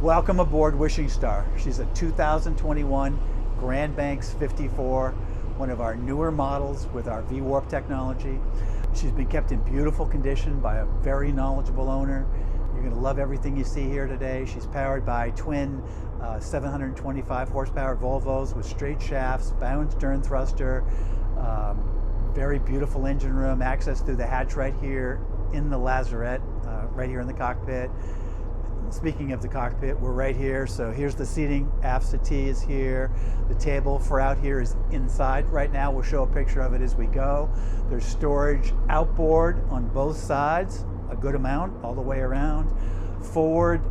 Welcome aboard Wishing Star. She's a 2021 Grand Banks 54, one of our newer models with our V-Warp technology. She's been kept in beautiful condition by a very knowledgeable owner. You're going to love everything you see here today. She's powered by twin 725 horsepower Volvos with straight shafts, bow and stern thruster, very beautiful engine room, access through the hatch right here in the lazarette, right here in the cockpit. Speaking of the cockpit, we're right here. So here's the seating. Aft settee is here. The table for out here is inside right now. We'll show a picture of it as we go. There's storage outboard on both sides, a good amount all the way around. Forward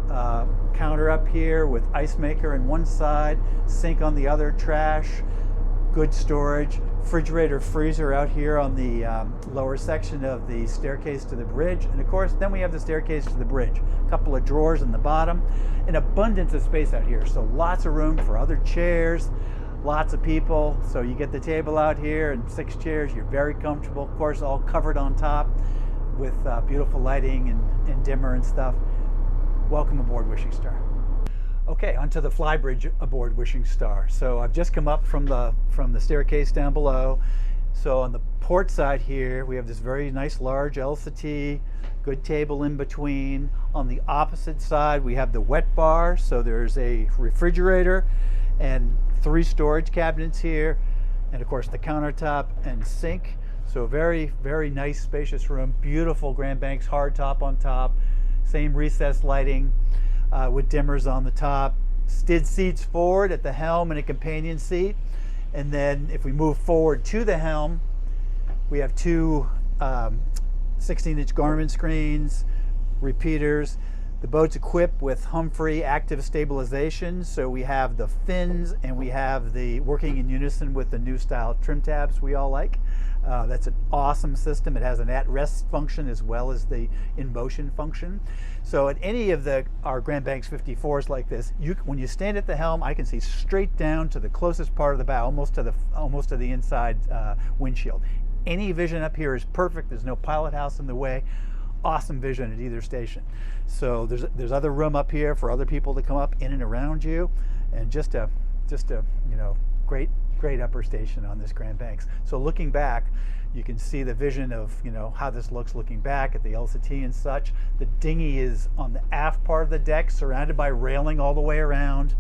counter up here with ice maker on one side, sink on the other, trash, good storage. Refrigerator freezer out here on the lower section of the staircase to the bridge. And of course, then we have the staircase to the bridge. A couple of drawers in the bottom. An abundance of space out here. So lots of room for other chairs, lots of people. So you get the table out here and 6 chairs. You're very comfortable. Of course, all covered on top with beautiful lighting and dimmer and stuff. Welcome aboard Wishing Star. Okay, onto the Flybridge aboard Wishing Star. So I've just come up from the staircase down below. So on the port side here, we have this very nice large L-settee, good table in between. On the opposite side, we have the wet bar. So there's a refrigerator and 3 storage cabinets here. And of course the countertop and sink. So very, very nice spacious room. Beautiful Grand Banks hardtop on top. Same recessed lighting. With dimmers on the top, skid seats forward at the helm and a companion seat. And then if we move forward to the helm, we have 2 16-inch Garmin screens, repeaters. The boat's equipped with Humphree active stabilization, so we have the fins and we have the working in unison with the new style trim tabs we all like. That's an awesome system. It has an at-rest function as well as the in-motion function. So at any of our Grand Banks 54s like this, when you stand at the helm, I can see straight down to the closest part of the bow, almost to the inside windshield. Any vision up here is perfect. There's no pilot house in the way. Awesome vision at either station. So there's other room up here for other people to come up in and around you, and just a great upper station on this Grand Banks. So looking back, you can see the vision of how this looks looking back at the L-settee and such. The dinghy is on the aft part of the deck, surrounded by railing all the way around.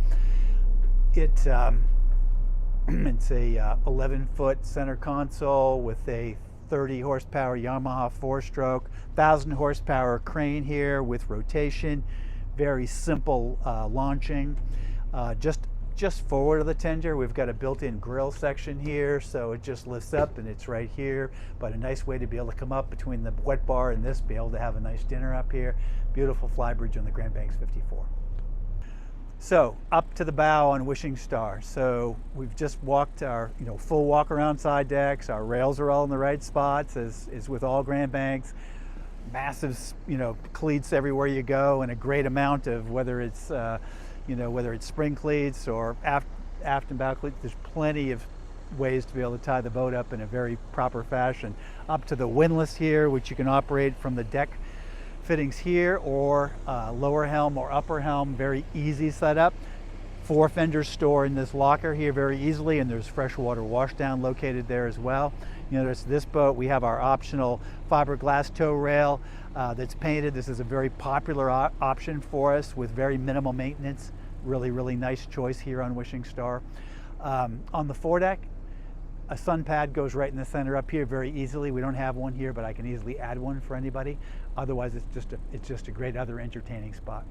It's a 11-foot center console with a 30 horsepower Yamaha 4-stroke, 1,000 horsepower crane here with rotation. Very simple launching. Just forward of the tender, we've got a built-in grill section here, so it just lifts up and it's right here. But a nice way to be able to come up between the wet bar and this, be able to have a nice dinner up here. Beautiful Flybridge on the Grand Banks 54. So up to the bow on Wishing Star. So we've just walked our full walk around side decks. Our rails are all in the right spots, as with all Grand Banks. Massive cleats everywhere you go, and a great amount of whether it's spring cleats or aft and bow cleats. There's plenty of ways to be able to tie the boat up in a very proper fashion. Up to the windlass here, which you can operate from the deck fittings here, or lower helm or upper helm. Very easy setup. 4 fenders store in this locker here very easily, and there's freshwater washdown located there as well. This boat, we have our optional fiberglass tow rail that's painted. This is a very popular option for us with very minimal maintenance. Really, really nice choice here on Wishing Star. On the foredeck, a sun pad goes right in the center up here very easily. We don't have one here, but I can easily add one for anybody. Otherwise, it's just a great other entertaining spot.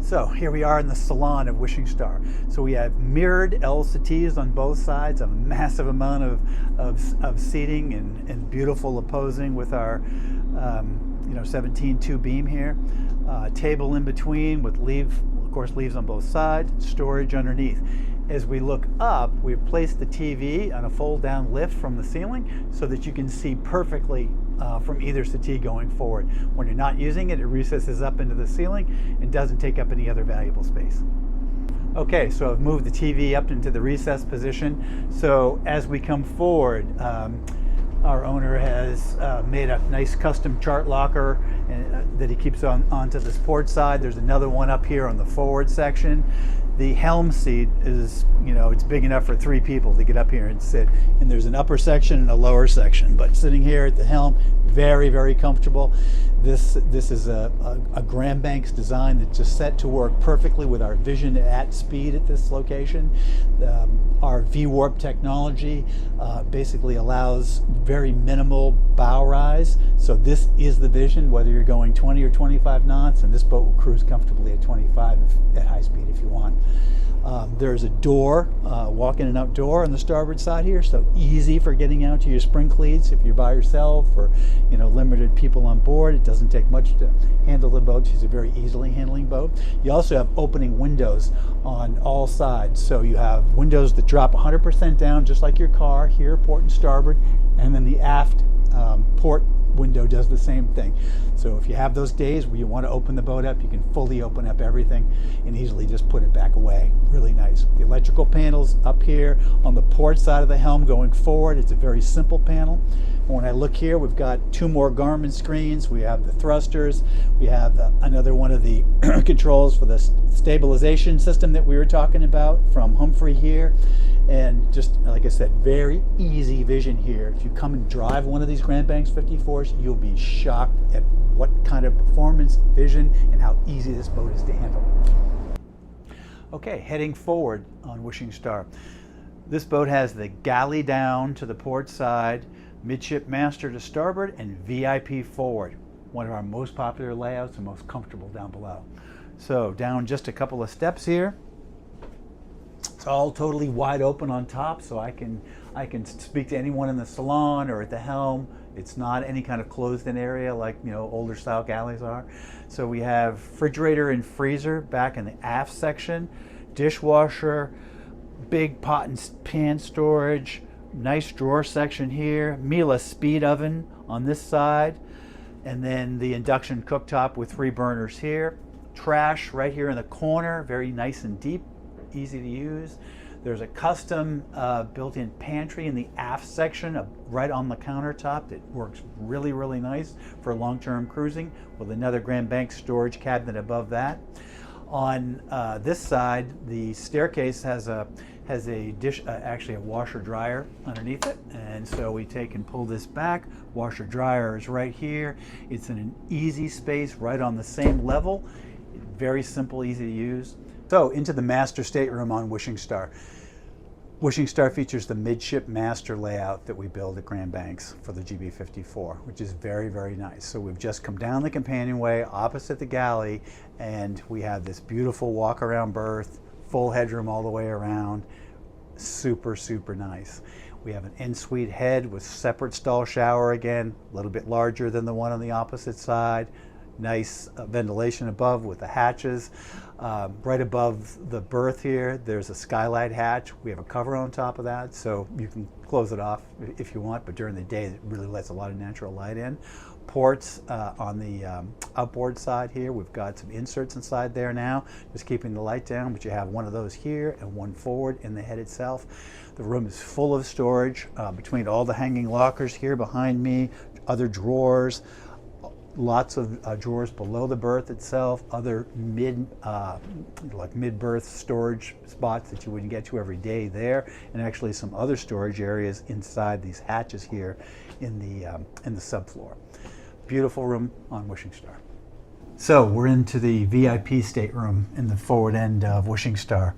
So here we are in the Salon of Wishing Star. So we have mirrored L-settees on both sides, a massive amount of seating and beautiful opposing with our 17-2 beam here. Table in between with leaves on both sides, storage underneath. As we look up, we've placed the TV on a fold-down lift from the ceiling so that you can see perfectly from either settee going forward. When you're not using it, it recesses up into the ceiling and doesn't take up any other valuable space. Okay, so I've moved the TV up into the recessed position. So as we come forward, Our owner has made a nice custom chart locker that he keeps onto this port side. There's another one up here on the forward section. The helm seat is, it's big enough for 3 people to get up here and sit. And there's an upper section and a lower section. But sitting here at the helm, very, very comfortable. This is a Grand Banks design that's just set to work perfectly with our vision at speed at this location. Our V-Warp technology basically allows very minimal bow rise. So this is the vision, whether you're going 20 or 25 knots, and this boat will cruise comfortably at 25 at high speed if you want. There's a door, walk-in and out door on the starboard side here, so easy for getting out to your spring cleats if you're by yourself or limited people on board. It doesn't take much to handle the boat. She's a very easily handling boat. You also have opening windows on all sides, so you have windows that drop 100% down just like your car here, port and starboard, and then the aft port window does the same thing. So if you have those days where you want to open the boat up, you can fully open up everything and easily just put it back away. Really nice. The electrical panels up here on the port side of the helm going forward. It's a very simple panel. When I look here, we've got 2 more Garmin screens. We have the thrusters. We have another one of the controls for the stabilization system that we were talking about from Humphree here. And just like I said, very easy vision here. If you come and drive one of these Grand Banks 54s, you'll be shocked at what kind of performance, vision, and how easy this boat is to handle. Okay, heading forward on Wishing Star. This boat has the galley down to the port side, midship master to starboard, and VIP forward. One of our most popular layouts and most comfortable down below. So down just a couple of steps here. It's all totally wide open on top, so I can speak to anyone in the salon or at the helm. It's not any kind of closed-in area like older style galleys are. So we have refrigerator and freezer back in the aft section, dishwasher, big pot and pan storage, nice drawer section here, Miele speed oven on this side, and then the induction cooktop with 3 burners here. Trash right here in the corner, very nice and deep, easy to use. There's a custom built-in pantry in the aft section right on the countertop that works really, really nice for long-term cruising, with another Grand Banks storage cabinet above that. On this side, the staircase has a dish, actually a washer dryer underneath it, and so we take and pull this back. Washer dryer is right here. It's in an easy space right on the same level. Very simple, easy to use. So into the master stateroom on Wishing Star. Wishing Star features the midship master layout that we build at Grand Banks for the GB54, which is very, very nice. So we've just come down the companionway opposite the galley, and we have this beautiful walk-around berth, full headroom all the way around. Super, super nice. We have an en-suite head with separate stall shower again, a little bit larger than the one on the opposite side. Nice ventilation above with the hatches. Right above the berth here, there's a skylight hatch. We have a cover on top of that, so you can close it off if you want, but during the day it really lets a lot of natural light in. Ports on the outboard side here. We've got some inserts inside there now, just keeping the light down, but you have one of those here and one forward in the head itself. The room is full of storage between all the hanging lockers here behind me, other drawers, lots of drawers below the berth itself, other mid-berth storage spots that you wouldn't get to every day there, and actually some other storage areas inside these hatches here in the subfloor. Beautiful room on Wishing Star. So we're into the VIP stateroom in the forward end of Wishing Star.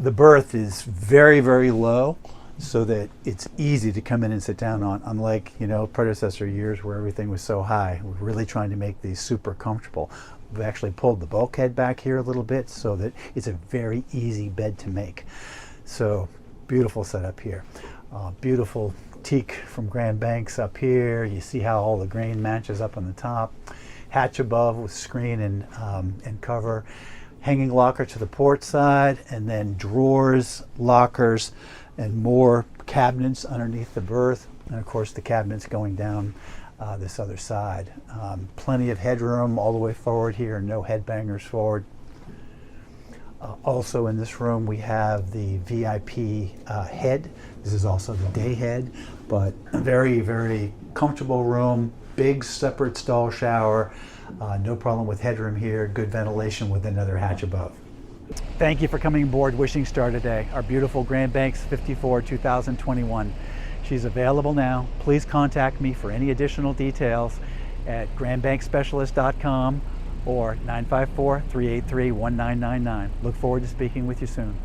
The berth is very, very low, so that it's easy to come in and sit down on, unlike predecessor years where everything was so high. We're really trying to make these super comfortable. We've actually pulled the bulkhead back here a little bit so that it's a very easy bed to make. So beautiful setup here. Beautiful teak from Grand Banks up here. You see how all the grain matches up on the top. Hatch above with screen and cover. Hanging locker to the port side, and then drawers, lockers, and more cabinets underneath the berth, and of course the cabinets going down this other side. Plenty of headroom all the way forward here, no headbangers forward. Also in this room we have the VIP head. This is also the day head, but a very, very comfortable room, big separate stall shower, no problem with headroom here, good ventilation with another hatch above. Thank you for coming aboard Wishing Star today, our beautiful Grand Banks 54 2021. She's available now. Please contact me for any additional details at grandbankspecialist.com or 954-383-1999. Look forward to speaking with you soon.